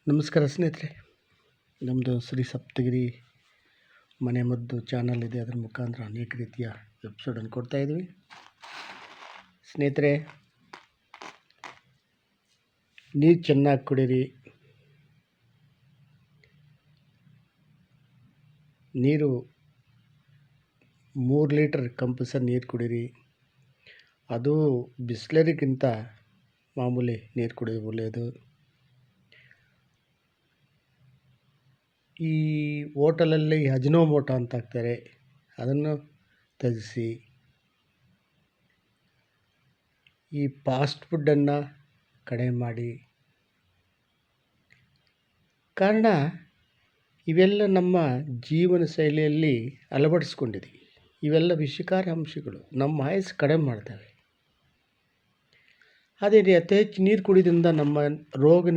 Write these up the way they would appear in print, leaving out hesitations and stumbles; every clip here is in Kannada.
ನಮಸ್ಕಾರ ಸ್ನೇಹಿತರೆ. ನಮ್ಮದು ಶ್ರೀ ಸಪ್ತಗಿರಿ ಮನೆಮದ್ದು ಚಾನಲ್ ಇದೆ. ಅದರ ಮುಖಾಂತರ ಅನೇಕ ರೀತಿಯ ಎಪಿಸೋಡನ್ನು ಕೊಡ್ತಾಯಿದ್ವಿ. ಸ್ನೇಹಿತರೆ, ನೀರು ಚೆನ್ನಾಗಿ ಕುಡೀರಿ. ನೀರು 3 ಲೀಟರ್ ಕಂಪಲ್ಸರಿ ನೀರು ಕುಡೀರಿ. ಅದು ಬಿಸ್ಲರಿಗಿಂತ ಮಾಮೂಲಿ ನೀರು ಕುಡಿಯೋದು ಒಳ್ಳೆಯದು. ಈ ಹೋಟೆಲಲ್ಲಿ ಅಜಿನೋಮೋಟೊ ಅಂತ ಹಾಕ್ತಾರೆ, ಅದನ್ನು ತ್ಯಜಿಸಿ. ಈ ಫಾಸ್ಟ್ ಫುಡ್ಡನ್ನು ಕಡಿಮೆ ಮಾಡಿ. ಕಾರಣ ಇವೆಲ್ಲ ನಮ್ಮ ಜೀವನ ಶೈಲಿಯಲ್ಲಿ ಅಳವಡಿಸ್ಕೊಂಡಿದ್ದೀವಿ. ಇವೆಲ್ಲ ವಿಷಕಾರಿ ಅಂಶಗಳು ನಮ್ಮ ಆಯಸ್ಸು ಕಡಿಮೆ ಮಾಡ್ತವೆ. ಅದೇ ರೀತಿ ಅತಿ ಹೆಚ್ಚು ನೀರು ಕುಡಿಯೋದ್ರಿಂದ ನಮ್ಮ ರೋಗ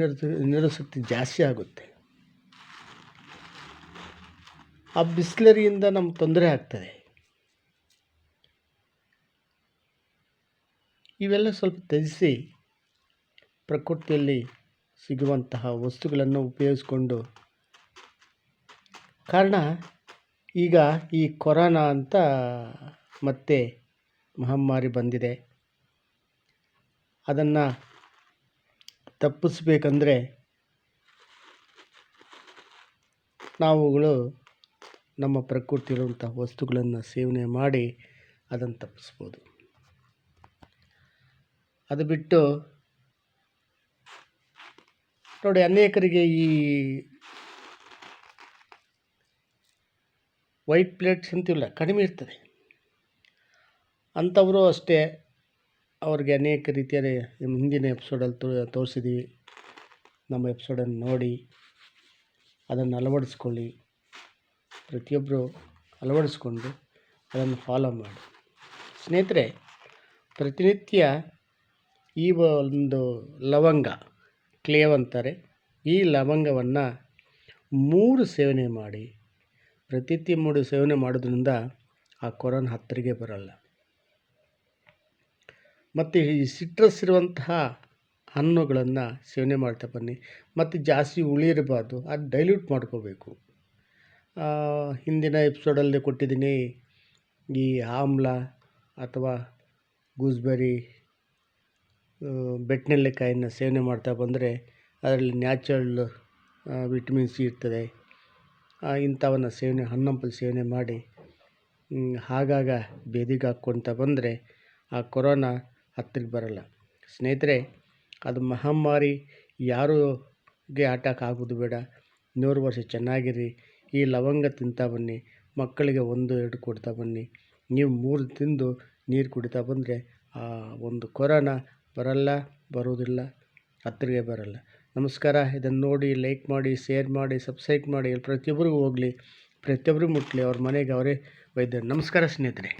ನಿರೋಧಶಕ್ತಿ ಜಾಸ್ತಿ ಆಗುತ್ತೆ. ಆ ಬಿಸ್ಲರಿಯಿಂದ ನಮ್ಗೆ ತೊಂದರೆ ಆಗ್ತದೆ. ಇವೆಲ್ಲ ಸ್ವಲ್ಪ ತ್ಯಜಿಸಿ ಪ್ರಕೃತಿಯಲ್ಲಿ ಸಿಗುವಂತಹ ವಸ್ತುಗಳನ್ನು ಉಪಯೋಗಿಸ್ಕೊಂಡು. ಕಾರಣ ಈಗ ಈ ಕೊರೋನಾ ಅಂತ ಮತ್ತೆ ಮಹಾಮಾರಿ ಬಂದಿದೆ. ಅದನ್ನು ತಪ್ಪಿಸ್ಬೇಕಂದ್ರೆ ನಾವುಗಳು ನಮ್ಮ ಪ್ರಕೃತಿಯಿರುವಂಥ ವಸ್ತುಗಳನ್ನು ಸೇವನೆ ಮಾಡಿ ಅದನ್ನು ತಪ್ಪಿಸ್ಬೋದು. ಅದು ಬಿಟ್ಟು ನೋಡಿ, ಅನೇಕರಿಗೆ ಈ ವೈಟ್ ಪ್ಲೇಟ್ಸ್ ಅಂತಿಲ್ಲ, ಕಡಿಮೆ ಇರ್ತದೆ. ಅಂಥವರು ಅಷ್ಟೇ, ಅವ್ರಿಗೆ ಅನೇಕ ರೀತಿಯ ಹಿಂದಿನ ಎಪಿಸೋಡಲ್ಲಿ ತೋರಿಸಿದ್ದೀವಿ. ನಮ್ಮ ಎಪಿಸೋಡನ್ನು ನೋಡಿ ಅದನ್ನು ಅಳವಡಿಸ್ಕೊಳ್ಳಿ. ಪ್ರತಿಯೊಬ್ಬರು ಅಳವಡಿಸ್ಕೊಂಡು ಅದನ್ನು ಫಾಲೋ ಮಾಡಿ. ಸ್ನೇಹಿತರೆ, ಪ್ರತಿನಿತ್ಯ ಈ ಒಂದು ಲವಂಗ, ಕ್ಲೇವ್ ಅಂತಾರೆ, ಈ ಲವಂಗವನ್ನು 3 ಸೇವನೆ ಮಾಡಿ. ಪ್ರತಿನಿತ್ಯ 3 ಸೇವನೆ ಮಾಡೋದ್ರಿಂದ ಆ ಕೊರೋನಾ ಹತ್ತಿರಗೆ ಬರಲ್ಲ. ಮತ್ತು ಈ ಸಿಟ್ರಸ್ ಇರುವಂತಹ ಹಣ್ಣುಗಳನ್ನು ಸೇವನೆ ಮಾಡ್ತಾ ಬನ್ನಿ. ಮತ್ತು ಜಾಸ್ತಿ ಹುಳಿ ಇರಬಾರ್ದು, ಅದು ಡೈಲ್ಯೂಟ್ ಮಾಡ್ಕೋಬೇಕು. ಹಿಂದಿನ ಎಪಿಸೋಡಲ್ಲಿ ಕೊಟ್ಟಿದ್ದೀನಿ. ಈ ಆಮ್ಲ ಅಥವಾ ಗೂಸ್ಬೆರಿ, ಬೆಟ್ಟನೆಲ್ಲಿಕಾಯನ್ನು ಸೇವನೆ ಮಾಡ್ತಾ ಬಂದರೆ ಅದರಲ್ಲಿ ನ್ಯಾಚುರಲ್ ವಿಟಮಿನ್ ಸಿ ಇರ್ತದೆ. ಇಂಥವನ್ನು ಹಣ್ಣಂಪಲು ಸೇವನೆ ಮಾಡಿ ಆಗಾಗ ಬೇದಿಗೆ ಹಾಕ್ಕೊಳ್ತಾ ಬಂದರೆ ಆ ಕೊರೋನಾ ಹತ್ತಿರಕ್ಕೆ ಬರಲ್ಲ. ಸ್ನೇಹಿತರೆ, ಅದು ಮಹಾಮಾರಿ ಯಾರಿಗೆ ಅಟ್ಯಾಕ್ ಆಗೋದು ಬೇಡ. 100 ವರ್ಷ ಚೆನ್ನಾಗಿರಿ. ಈ ಲವಂಗ ತಿಂತಾ ಬನ್ನಿ. ಮಕ್ಕಳಿಗೆ 1-2 ಕೊಡ್ತಾ ಬನ್ನಿ. ನೀವು 3 ತಿಂದು ನೀರು ಕುಡಿತಾ ಬಂದರೆ ಆ ಒಂದು ಕೊರೋನಾ ಬರೋದಿಲ್ಲ, ಹತ್ತಿರಗೆ ಬರಲ್ಲ. ನಮಸ್ಕಾರ. ಇದನ್ನು ನೋಡಿ ಲೈಕ್ ಮಾಡಿ, ಶೇರ್ ಮಾಡಿ, ಸಬ್ಸ್ಕ್ರೈಬ್ ಮಾಡಿ. ಪ್ರತಿಯೊಬ್ಬರಿಗೂ ಹೋಗಲಿ, ಪ್ರತಿಯೊಬ್ಬರಿಗೂ ಮುಟ್ಟಲಿ, ಅವ್ರ ಮನೆಗೆ ಅವರೇ ವೈದ್ಯರು. ನಮಸ್ಕಾರ ಸ್ನೇಹಿತರೆ.